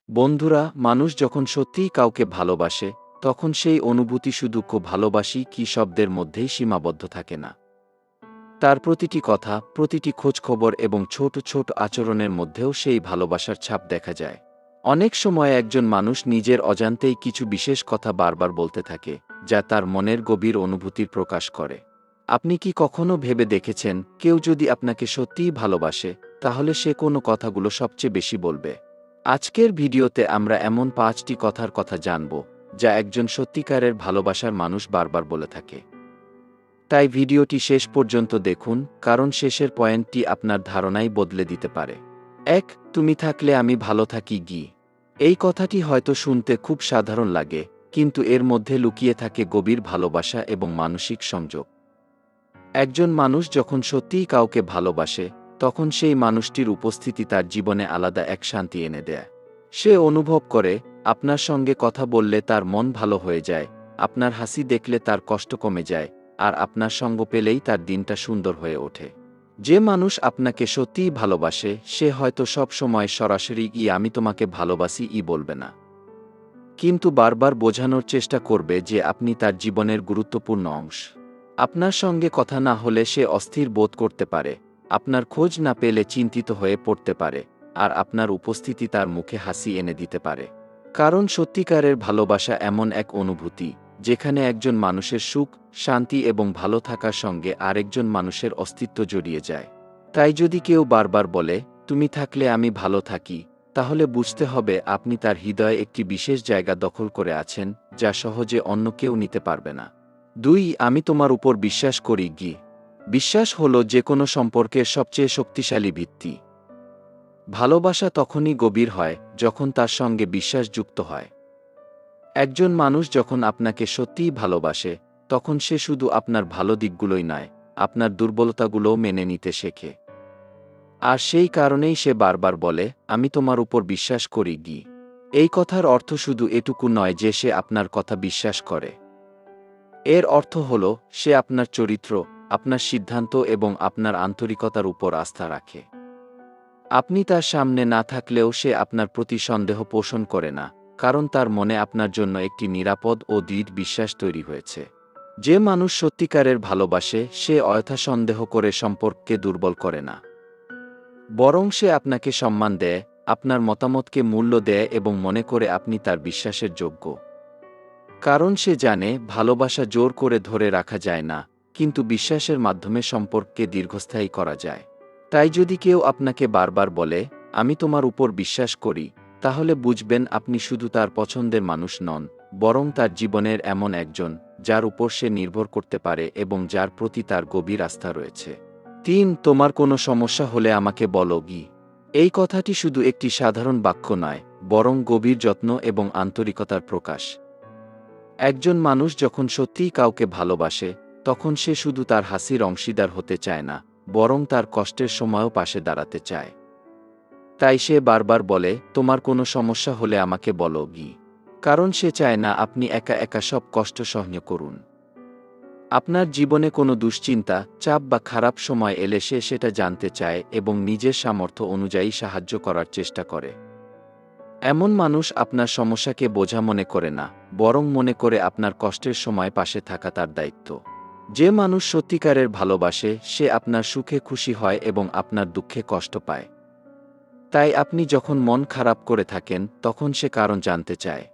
বন্ধুরা, মানুষ যখন সত্যিই কাউকে ভালোবাসে, তখন সেই অনুভূতি শুধু ভালোবাসি কি শব্দের মধ্যেই সীমাবদ্ধ থাকে না। তার প্রতিটি কথা, প্রতিটি খোঁজখবর এবং ছোট ছোট আচরণের মধ্যেও সেই ভালোবাসার ছাপ দেখা যায়। অনেক সময় একজন মানুষ নিজের অজান্তেই কিছু বিশেষ কথা বারবার বলতে থাকে, যা তার মনের গভীর অনুভূতির প্রকাশ করে। আপনি কি কখনো ভেবে দেখেছেন, কেউ যদি আপনাকে সত্যিই ভালোবাসে, তাহলে সে কোনো কথাগুলো সবচেয়ে বেশি বলবে? আজকের ভিডিওতে আমরা এমন ৫টি কথার কথা জানব, যা একজন সত্যিকারের ভালোবাসার মানুষ বারবার বলে থাকে। তাই ভিডিওটি শেষ পর্যন্ত দেখুন, কারণ শেষের পয়েন্টটি আপনার ধারণাই বদলে দিতে পারে। ১. তুমি থাকলে আমি ভালো থাকি গি। এই কথাটি হয়তো শুনতে খুব সাধারণ লাগে, কিন্তু এর মধ্যে লুকিয়ে থাকে গভীর ভালোবাসা এবং মানসিক সংযোগ। একজন মানুষ যখন সত্যিই কাউকে ভালোবাসে, তখন সেই মানুষটির উপস্থিতি তার জীবনে আলাদা এক শান্তি এনে দেয়। সে অনুভব করে, আপনার সঙ্গে কথা বললে তার মন ভালো হয়ে যায়, আপনার হাসি দেখলে তার কষ্ট কমে যায়, আর আপনার সঙ্গ পেলেই তার দিনটা সুন্দর হয়ে ওঠে। যে মানুষ আপনাকে সত্যিই ভালোবাসে, সে হয়তো সব সময় সরাসরি আমি তোমাকে ভালোবাসি বলবে না, কিন্তু বারবার বোঝানোর চেষ্টা করবে যে আপনি তার জীবনের গুরুত্বপূর্ণ অংশ। আপনার সঙ্গে কথা না হলে সে অস্থির বোধ করতে পারে, আপনার খোঁজ না পেলে চিন্তিত হয়ে পড়তে পারে, আর আপনার উপস্থিতি তার মুখে হাসি এনে দিতে পারে। কারণ সত্যিকারের ভালোবাসা এমন এক অনুভূতি, যেখানে একজন মানুষের সুখ, শান্তি এবং ভালো থাকার সঙ্গে আরেকজন মানুষের অস্তিত্ব জড়িয়ে যায়। তাই যদি কেউ বারবার বলে, তুমি থাকলে আমি ভালো থাকি, তাহলে বুঝতে হবে আপনি তার হৃদয়ে একটি বিশেষ জায়গা দখল করে আছেন, যা সহজে অন্য কেউ নিতে পারবে না। ২. আমি তোমার উপর বিশ্বাস করি গি। বিশ্বাস হলো যে কোনো সম্পর্কের সবচেয়ে শক্তিশালী ভিত্তি। ভালোবাসা তখনই গভীর হয়, যখন তার সঙ্গে বিশ্বাস যুক্ত হয়। একজন মানুষ যখন আপনাকে সত্যিই ভালোবাসে, তখন সে শুধু আপনার ভালো দিকগুলোই নয়, আপনার দুর্বলতাগুলোও মেনে নিতে শেখে। আর সেই কারণেই সে বারবার বলে, আমি তোমার উপর বিশ্বাস করি গি। এই কথার অর্থ শুধু এটুকু নয় যে সে আপনার কথা বিশ্বাস করে। এর অর্থ হল, সে আপনার চরিত্র, আপনার সিদ্ধান্ত এবং আপনার আন্তরিকতার উপর আস্থা রাখে। আপনি তার সামনে না থাকলেও সে আপনার প্রতি সন্দেহ পোষণ করে না, কারণ তার মনে আপনার জন্য একটি নিরাপদ ও দৃঢ় বিশ্বাস তৈরি হয়েছে। যে মানুষ সত্যিকারের ভালোবাসে, সে অযথা সন্দেহ করে সম্পর্ককে দুর্বল করে না। বরং সে আপনাকে সম্মান দেয়, আপনার মতামতকে মূল্য দেয় এবং মনে করে আপনি তার বিশ্বাসের যোগ্য। কারণ সে জানে, ভালোবাসা জোর করে ধরে রাখা যায় না, কিন্তু বিশ্বাসের মাধ্যমে সম্পর্ককে দীর্ঘস্থায়ী করা যায়। তাই যদি কেউ আপনাকে বারবার বলে, আমি তোমার উপর বিশ্বাস করি, তাহলে বুঝবেন আপনি শুধু তার পছন্দের মানুষ নন, বরং তার জীবনের এমন একজন, যার উপর সে নির্ভর করতে পারে এবং যার প্রতি তার গভীর আস্থা রয়েছে। ৩. তোমার কোনো সমস্যা হলে আমাকে বলো গি। এই কথাটি শুধু একটি সাধারণ বাক্য নয়, বরং গভীর যত্ন এবং আন্তরিকতার প্রকাশ। একজন মানুষ যখন সত্যিই কাউকে ভালোবাসে, তখন সে শুধু তার হাসির অংশীদার হতে চায় না, বরং তার কষ্টের সময়ও পাশে দাঁড়াতে চায়। তাই সে বারবার বলে, তোমার কোনো সমস্যা হলে আমাকে বলো গি। কারণ সে চায় না আপনি একা একা সব কষ্ট সহ্য করুন। আপনার জীবনে কোনো দুশ্চিন্তা, চাপ বা খারাপ সময় এলে সে সেটা জানতে চায় এবং নিজের সামর্থ্য অনুযায়ী সাহায্য করার চেষ্টা করে। এমন মানুষ আপনার সমস্যাকে বোঝা মনে করে না, বরং মনে করে আপনার কষ্টের সময় পাশে থাকা তার দায়িত্ব। যে মানুষ সত্যিকারের ভালোবাসে, সে আপনার সুখে খুশি হয় এবং আপনার দুঃখে কষ্ট পায়। তাই আপনি যখন মন খারাপ করে থাকেন, তখন সে কারণ জানতে চায়।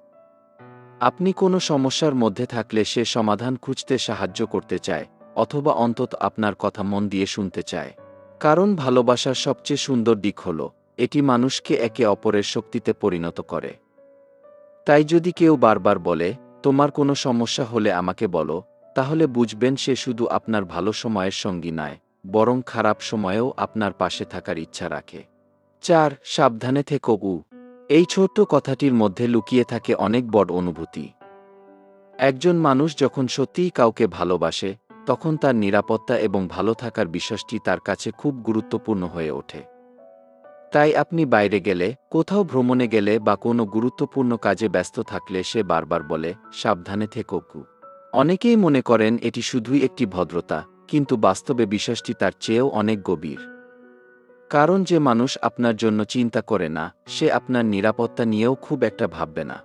আপনি কোনো সমস্যার মধ্যে থাকলে সে সমাধান খুঁজতে সাহায্য করতে চায়, অথবা অন্তত আপনার কথা মন দিয়ে শুনতে চায়। কারণ ভালোবাসার সবচেয়ে সুন্দর দিক হল, এটি মানুষকে একে অপরের শক্তিতে পরিণত করে। তাই যদি কেউ বারবার বলে, তোমার কোনো সমস্যা হলে আমাকে বলো, তাহলে বুঝবেন সে শুধু আপনার ভালো সময়ের সঙ্গী নয়, বরং খারাপ সময়েও আপনার পাশে থাকার ইচ্ছা রাখে। ৪. সাবধানে থেকো গু। এই ছোট্ট কথাটির মধ্যে লুকিয়ে থাকে অনেক বড় অনুভূতি। একজন মানুষ যখন সত্যিই কাউকে ভালোবাসে, তখন তার নিরাপত্তা এবং ভালো থাকার বিষয়টি তার কাছে খুব গুরুত্বপূর্ণ হয়ে ওঠে। তাই আপনি বাইরে গেলে, কোথাও ভ্রমণে গেলে বা কোনো গুরুত্বপূর্ণ কাজে ব্যস্ত থাকলে সে বারবার বলে, সাবধানে থেকো গু। অনেকেই মনে করেন এটি শুধুই একটি ভদ্রতা, কিন্তু বাস্তবে বিষয়টি তার চেয়েও অনেক গভীর। কারণ যে মানুষ আপনার জন্য চিন্তা করে না, সে আপনার নিরাপত্তা নিয়েও খুব একটা ভাববে না।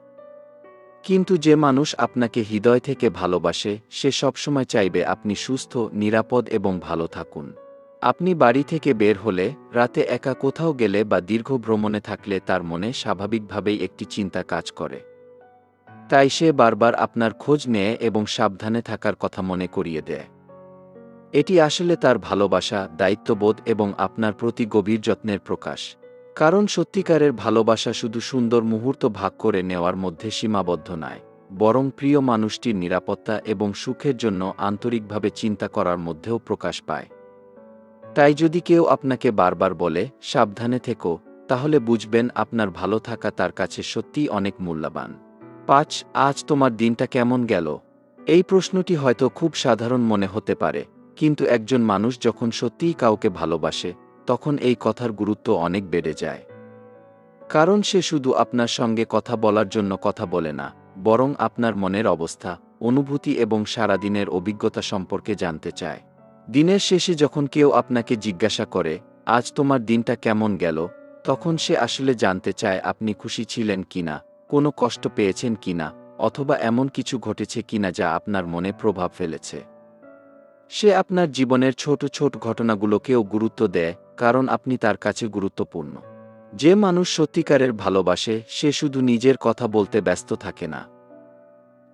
কিন্তু যে মানুষ আপনাকে হৃদয় থেকে ভালোবাসে, সে সবসময় চাইবে আপনি সুস্থ, নিরাপদ এবং ভালো থাকুন। আপনি বাড়ি থেকে বের হলে, রাতে একা কোথাও গেলে বা দীর্ঘ ভ্রমণে থাকলে তার মনে স্বাভাবিকভাবেই একটি চিন্তা কাজ করে। তাই সে বারবার আপনার খোঁজ নেয় এবং সাবধানে থাকার কথা মনে করিয়ে দেয়। এটি আসলে তার ভালোবাসা, দায়িত্ববোধ এবং আপনার প্রতি গভীর যত্নের প্রকাশ। কারণ সত্যিকারের ভালোবাসা শুধু সুন্দর মুহূর্ত ভাগ করে নেওয়ার মধ্যে সীমাবদ্ধ নয়, বরং প্রিয় মানুষটির নিরাপত্তা এবং সুখের জন্য আন্তরিকভাবে চিন্তা করার মধ্যেও প্রকাশ পায়। তাই যদি কেউ আপনাকে বারবার বলে, সাবধানে থেকো, তাহলে বুঝবেন আপনার ভালো থাকা তার কাছে সত্যিই অনেক মূল্যবান। ৫. আজ তোমার দিনটা কেমন গেল? এই প্রশ্নটি হয়তো খুব সাধারণ মনে হতে পারে, কিন্তু একজন মানুষ যখন সত্যিই কাউকে ভালোবাসে, তখন এই কথার গুরুত্ব অনেক বেড়ে যায়। কারণ সে শুধু আপনার সঙ্গে কথা বলার জন্য কথা বলে না, বরং আপনার মনের অবস্থা, অনুভূতি এবং সারাদিনের অভিজ্ঞতা সম্পর্কে জানতে চায়। দিনের শেষে যখন কেউ আপনাকে জিজ্ঞাসা করে, আজ তোমার দিনটা কেমন গেল, তখন সে আসলে জানতে চায় আপনি খুশি ছিলেন কিনা, কোনো কষ্ট পেয়েছেন কিনা, অথবা এমন কিছু ঘটেছে কিনা যা আপনার মনে প্রভাব ফেলেছে। সে আপনার জীবনের ছোট ছোট ঘটনাগুলোকেও গুরুত্ব দেয়, কারণ আপনি তার কাছে গুরুত্বপূর্ণ। যে মানুষ সত্যিকারের ভালোবাসে, সে শুধু নিজের কথা বলতে ব্যস্ত থাকে না,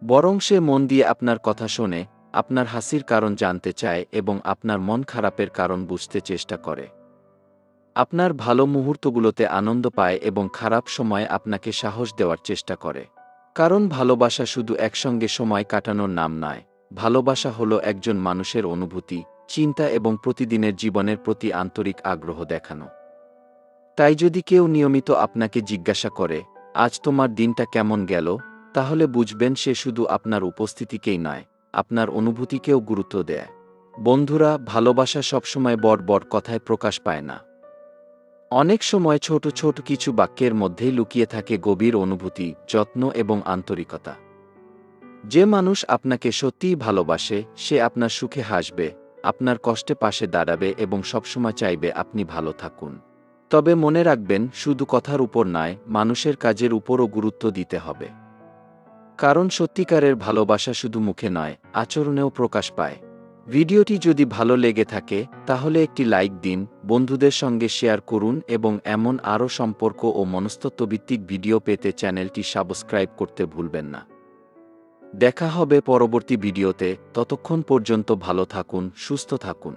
বরং সে মন দিয়ে আপনার কথা শোনে, আপনার হাসির কারণ জানতে চায় এবং আপনার মন খারাপের কারণ বুঝতে চেষ্টা করে। আপনার ভালো মুহূর্তগুলোতে আনন্দ পায় এবং খারাপ সময়ে আপনাকে সাহস দেওয়ার চেষ্টা করে। কারণ ভালোবাসা শুধু একসঙ্গে সময় কাটানোর নাম নয়, ভালোবাসা হলো একজন মানুষের অনুভূতি, চিন্তা এবং প্রতিদিনের জীবনের প্রতি আন্তরিক আগ্রহ দেখানো। তাই যদি কেউ নিয়মিত আপনাকে জিজ্ঞাসা করে, আজ তোমার দিনটা কেমন গেল, তাহলে বুঝবেন সে শুধু আপনার উপস্থিতিকেই নয়, আপনার অনুভূতিকেও গুরুত্ব দেয়। বন্ধুরা, ভালোবাসা সবসময় বড় বড় কথায় প্রকাশ পায় না। অনেক সময় ছোট ছোট কিছু বাক্যের মধ্যেই লুকিয়ে থাকে গভীর অনুভূতি, যত্ন এবং আন্তরিকতা। যে মানুষ আপনাকে সত্যিই ভালোবাসে, সে আপনার সুখে হাসবে, আপনার কষ্টে পাশে দাঁড়াবে এবং সবসময় চাইবে আপনি ভালো থাকুন। তবে মনে রাখবেন, শুধু কথার উপর নয়, মানুষের কাজের উপরও গুরুত্ব দিতে হবে। কারণ সত্যিকারের ভালোবাসা শুধু মুখে নয়, আচরণেও প্রকাশ পায়। ভিডিওটি যদি ভালো লেগে থাকে, তাহলে একটি লাইক দিন, বন্ধুদের সঙ্গে শেয়ার করুন এবং এমন আরও সম্পর্ক ও মনস্তত্ত্বভিত্তিক ভিডিও পেতে চ্যানেলটি সাবস্ক্রাইব করতে ভুলবেন না। দেখা হবে পরবর্তী ভিডিওতে, ততক্ষণ পর্যন্ত ভালো থাকুন, সুস্থ থাকুন।